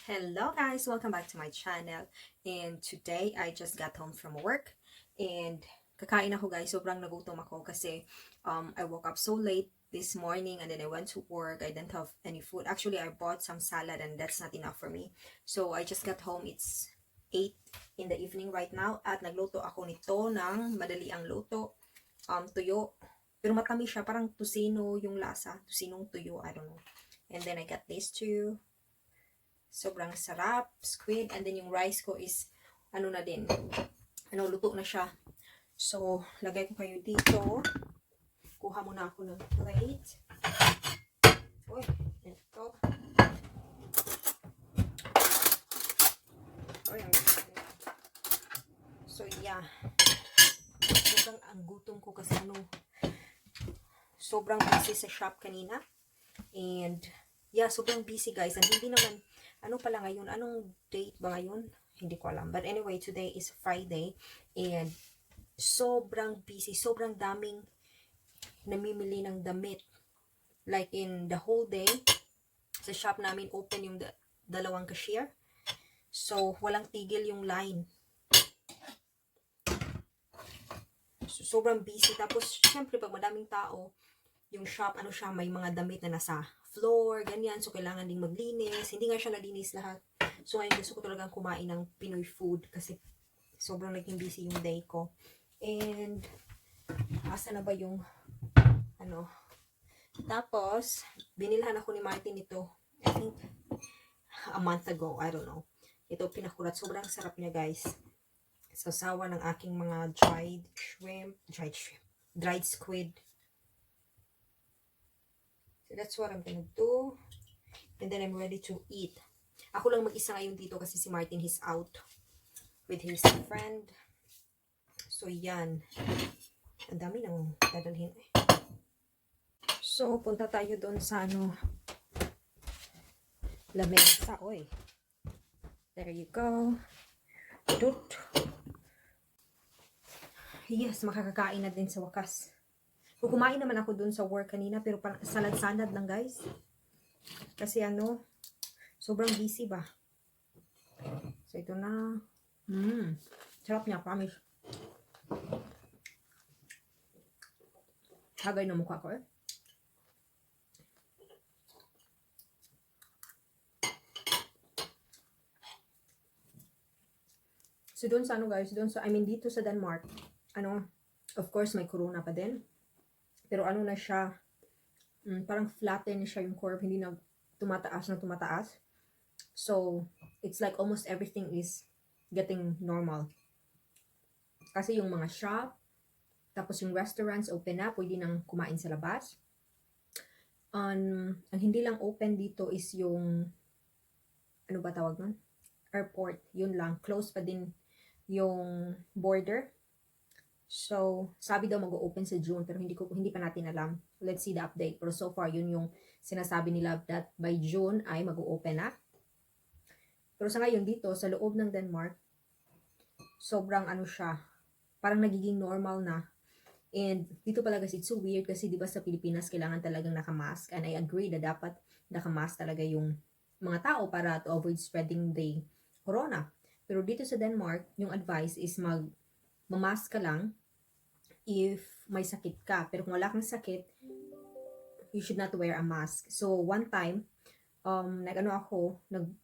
Hello guys, welcome back to my channel. And today I just got home from work and kakain ako guys. Sobrang nagutom ako kasi I woke up so late this morning and then I went to work. I didn't have any food. Actually, I bought some salad and that's not enough for me. So I just got home. It's 8 in the evening right now at nagluto ako nito ng madali ang luto. Tuyo. Pero matamis siya, parang Tocino yung lasa. Tocinong tuyo, I don't know. And then I got this too. Sobrang sarap, squid, and then yung rice ko is, ano na din, luto na siya. So, lagay ko kayo dito. Kuha muna ako ng plate. Uy, ito. Uy, so, yeah. Sobrang ang gutom ko kasi sobrang busy sa shop kanina. And, yeah, sobrang busy guys. And hindi naman, pala ngayon? Anong date ba ngayon? Hindi ko alam. But anyway, today is Friday. And sobrang busy. Sobrang daming namimili ng damit. Like in the whole day, sa shop namin open yung dalawang cashier. So, walang tigil yung line. So, sobrang busy. Tapos, syempre, pag madaming tao, yung shop, may mga damit na nasa floor, ganyan. So, kailangan ding maglinis. Hindi nga siya nalinis lahat. So, ngayon gusto ko talagang kumain ng Pinoy food kasi sobrang naging busy yung day ko. And, asa na ba yung, Tapos, binilhan ako ni Martin ito, I think, a month ago. I don't know. Ito, pinakulat. Sobrang sarap niya, guys. Sasawa ng aking mga dried squid. So, that's what I'm gonna do. And then I'm ready to eat. Ako lang mag-isa ngayon dito kasi si Martin, he's out with his friend. So, yan. Ang dami nang dadalhin. So, punta tayo doon sa lamesa. Oy. There you go. Dut. Yes, makakakain na din sa wakas. Kumain naman ako doon sa work kanina, pero parang salad-salad lang guys. Kasi sobrang busy ba. So ito na. Sarap niya, promise. Hagay na mukha ko eh. So doon sa guys, dito sa Denmark, of course may corona pa din. Pero na siya, parang flatten siya yung curve, hindi na tumataas. So, it's like almost everything is getting normal. Kasi yung mga shop, tapos yung restaurants open na, pwede nang kumain sa labas. Ang hindi lang open dito is yung, ano ba tawag nun? Airport, yun lang. Close pa din yung border. So, sabi daw mag-open sa June, pero hindi pa natin alam. Let's see the update. Pero so far, yun yung sinasabi nila that by June ay mag-open na. Pero sa ngayon dito, sa loob ng Denmark, sobrang siya, parang nagiging normal na. And dito pala guys, it's so weird kasi diba sa Pilipinas, kailangan talagang nakamask. And I agree na dapat nakamask talaga yung mga tao para to avoid spreading the corona. Pero dito sa Denmark, yung advice is mamask ka lang if may sakit ka. Pero kung wala kang sakit, you should not wear a mask. So, one time,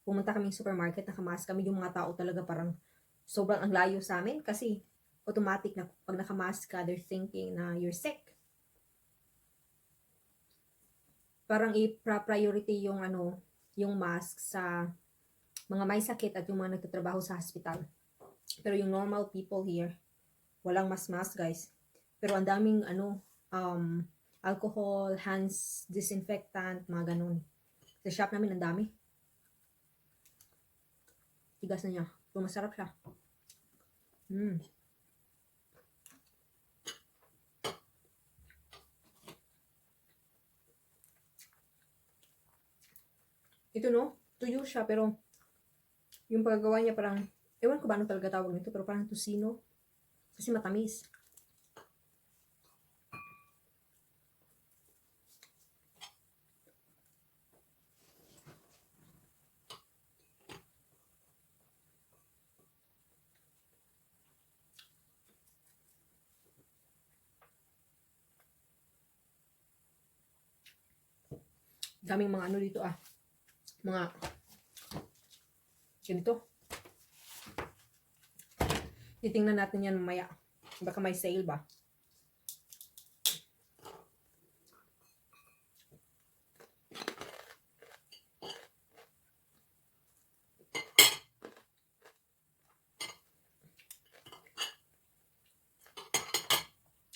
pumunta kami sa supermarket, nakamask kami, yung mga tao talaga parang sobrang ang layo sa amin kasi automatic na pag nakamask ka, they're thinking na you're sick. Parang i-priority yung mask sa mga may sakit at yung mga nagtatrabaho sa hospital. Pero yung normal people here, walang mask guys. Pero ang daming alcohol, hands disinfectant, mga ganun. Sa shop namin ang dami. Tigas na niya. Pero masarap siya. Ito tuyo siya pero yung paggawa niya parang, ewan ko ba ano talaga tawag nito, pero parang Tocino. Kasi matamis. Daming mga ano dito mga ganito. Titingnan natin yan mamaya. Baka may sale ba?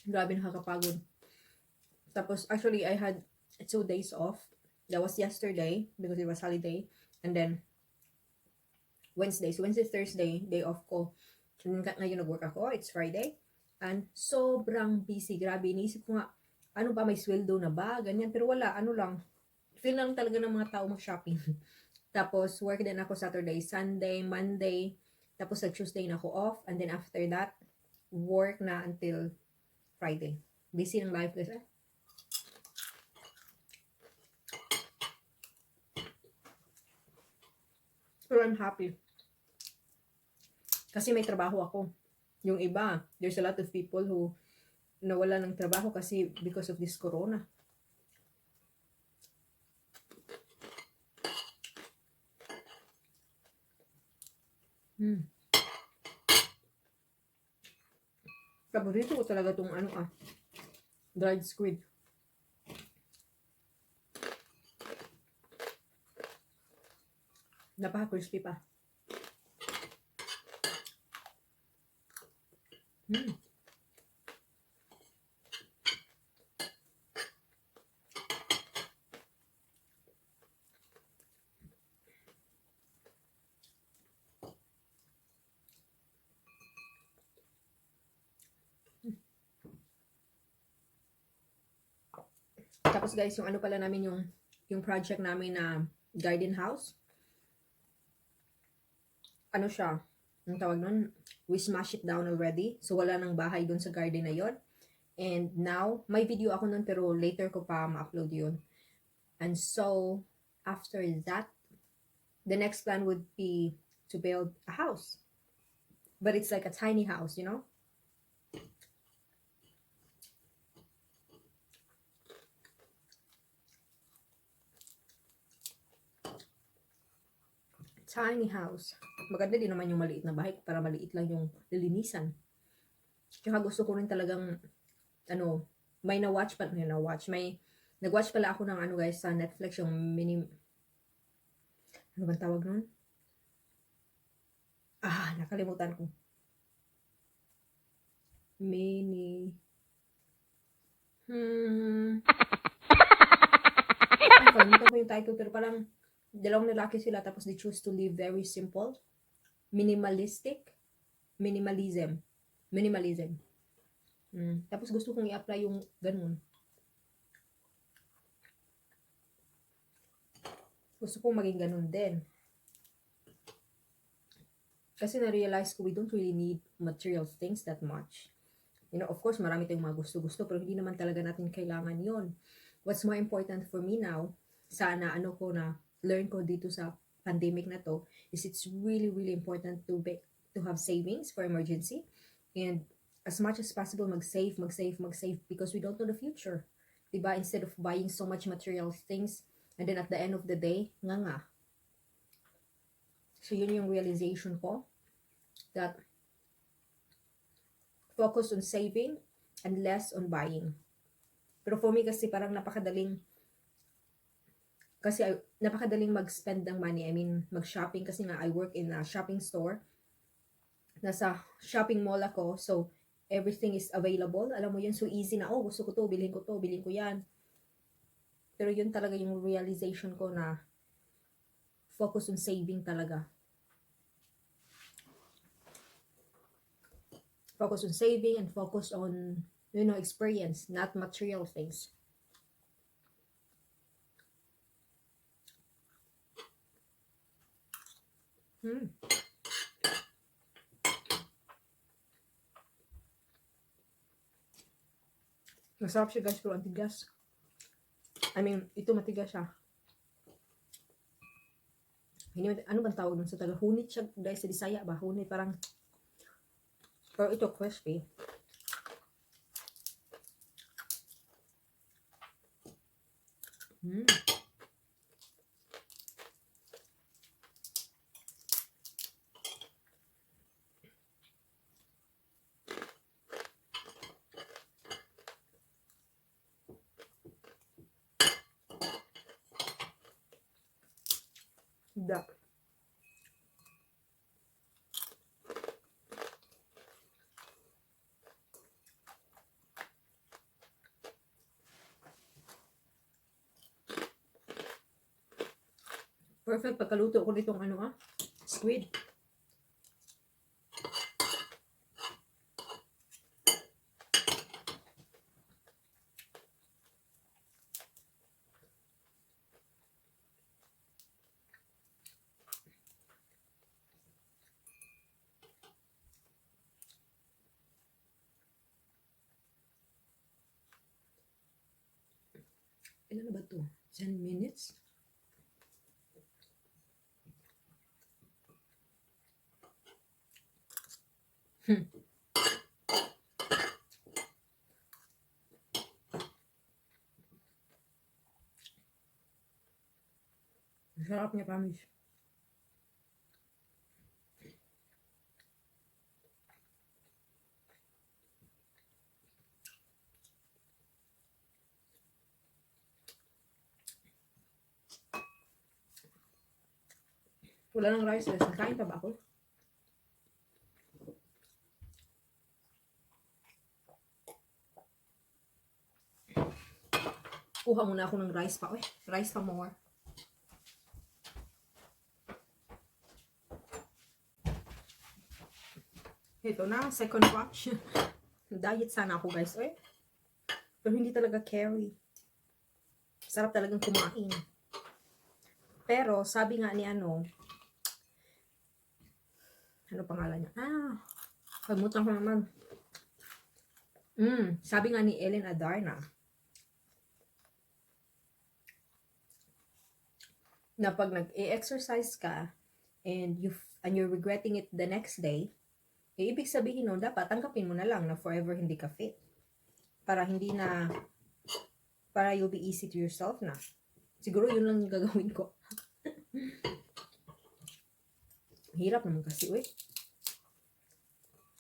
Grabe, nakakapagod. Tapos, actually, I had 2 days off. That was yesterday because it was holiday. And then, Wednesday. So, Wednesday, Thursday, day off ko. And ngayon nag-work ako. It's Friday. And sobrang busy. Grabe, iniisip ko nga, ano ba, may sweldo na ba? Ganyan. Pero wala, ano lang. Feel lang talaga ng mga tao mag-shopping. Tapos, work din ako Saturday, Sunday, Monday. Tapos, sa Tuesday na ako off. And then, after that, work na until Friday. Busy ng life guys. Pero I'm happy. Kasi may trabaho ako. Yung iba, there's a lot of people who nawala ng trabaho kasi because of this corona. Paborito ko talaga tong dried squid. Napaka-crispy pa. Tapos guys, yung ano pala namin yung project namin na garden house. Ano siya? Ang tawag nun? We smash it down already. So wala nang bahay dun sa garden na yon. And now, may video ako nun pero later ko pa ma-upload yun. And so, after that, the next plan would be to build a house. But it's like a tiny house, you know? Tiny house. Maganda din naman yung maliit na bahay para maliit lang yung lilinisan. Tsaka gusto ko rin talagang may nag-watch pala ako ng guys sa Netflix yung ano bang tawag nun? Nakalimutan ko. Nakalimutan ko yung title pero parang dalawang lalaki sila tapos they choose to live very simple. Minimalism. Tapos gusto kong i-apply yung ganun. Gusto kong maging ganun din. Kasi na-realize ko we don't really need material things that much. You know, of course, marami tayong mga gusto-gusto pero hindi naman talaga natin kailangan yon. What's more important for me now, sana learn ko dito sa pandemic na to, is it's really, really important to have savings for emergency. And as much as possible, mag-save because we don't know the future. Diba? Instead of buying so much material things, and then at the end of the day, nga. So yun yung realization ko, that focus on saving and less on buying. Pero for me kasi parang napakadaling mag-spend ng money. I mean, mag-shopping kasi nga I work in a shopping store. Nasa shopping mall ako, so everything is available. Alam mo yun, so easy na, gusto ko to, bilhin ko yan. Pero yun talaga yung realization ko na focus on saving talaga. Focus on saving and focus on, experience, not material things. Masarap siya guys, pero ang tigas. I mean, ito matigas siya. Ano bang tawag nun sa taga? Hunit siya guys, sa Bisaya ba? Hunit, parang, pero ito crispy. Perfect pagkaluto ko ditong squid. Ilan na ba to? 10 minutes? Sarap niya, promise. Wala ng rice, guys. Kain pa ba ako? Kuha muna ako ng rice pa. Rice pa more. Ito na, second batch. Diet sana ako, guys. Pero hindi talaga carry. Sarap talagang kumain. Pero, sabi nga ni ano pangalan niya? Kalimutan ko naman. Sabi nga ni Ellen Adarna, na pag nag-exercise ka, and you're regretting it the next day, ibig sabihin nun, dapat tanggapin mo na lang na forever hindi ka fit. Para you'll be easy to yourself na. Siguro yun lang yung gagawin ko. Hirap naman kasi,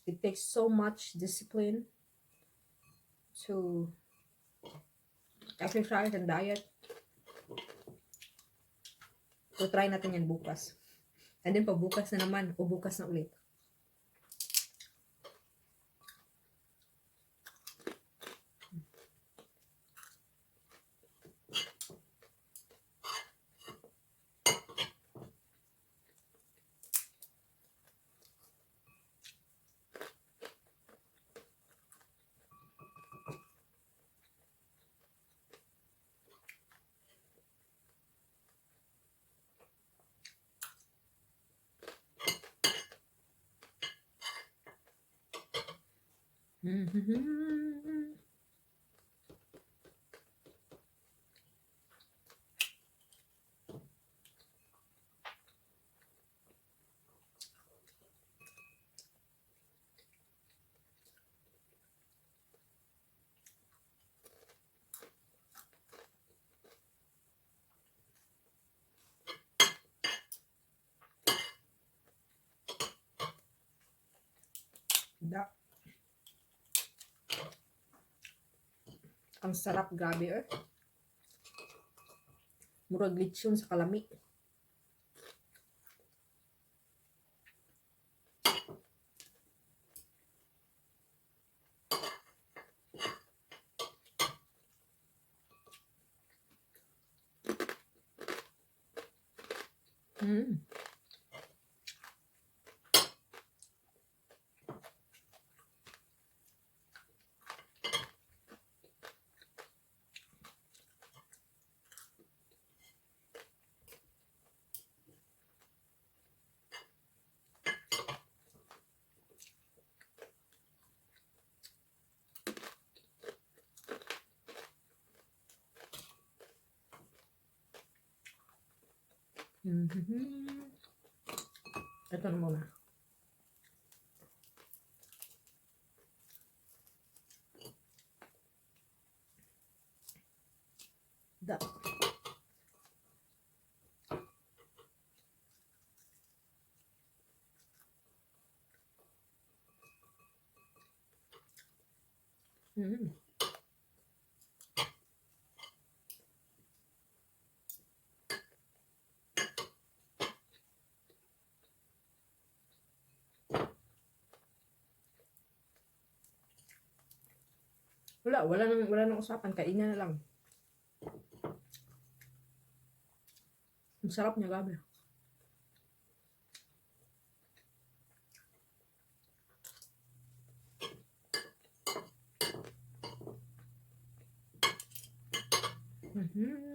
It takes so much discipline to exercise and diet. So, try natin yan bukas. And then, pabukas na naman, o bukas na ulit. Ang sarap, grabe, Murag lechon sa kalami. Ito na muna. Wala nang usapan, kainan na lang. Ang sarap niya, gabi. Mhm.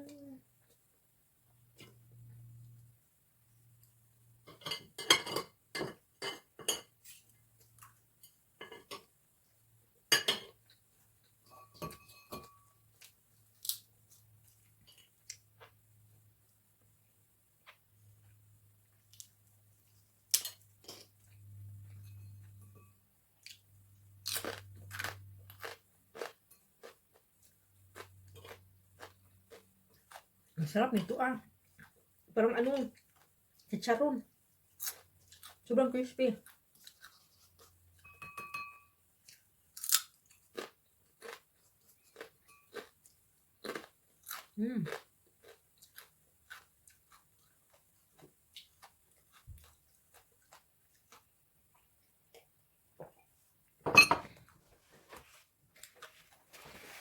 Ang sarap nito ah. Parang ano, chicharon. Sobrang crispy. Mm.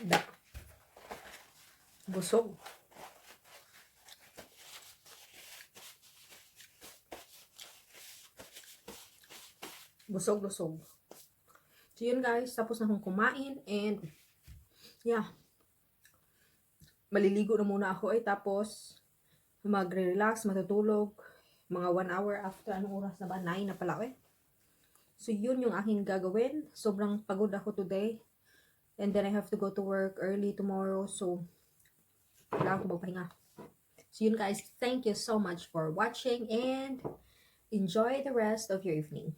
Da. Busog. Busog-busog. So yun guys, tapos na akong kumain and yeah, maliligo na muna ako tapos magre-relax, matutulog mga 1 hour after. Anong oras na ba? 9 na pala So yun yung aking gagawin. Sobrang pagod ako today and then I have to go to work early tomorrow, so kailangan ko magpahinga. So yun guys, thank you so much for watching and enjoy the rest of your evening.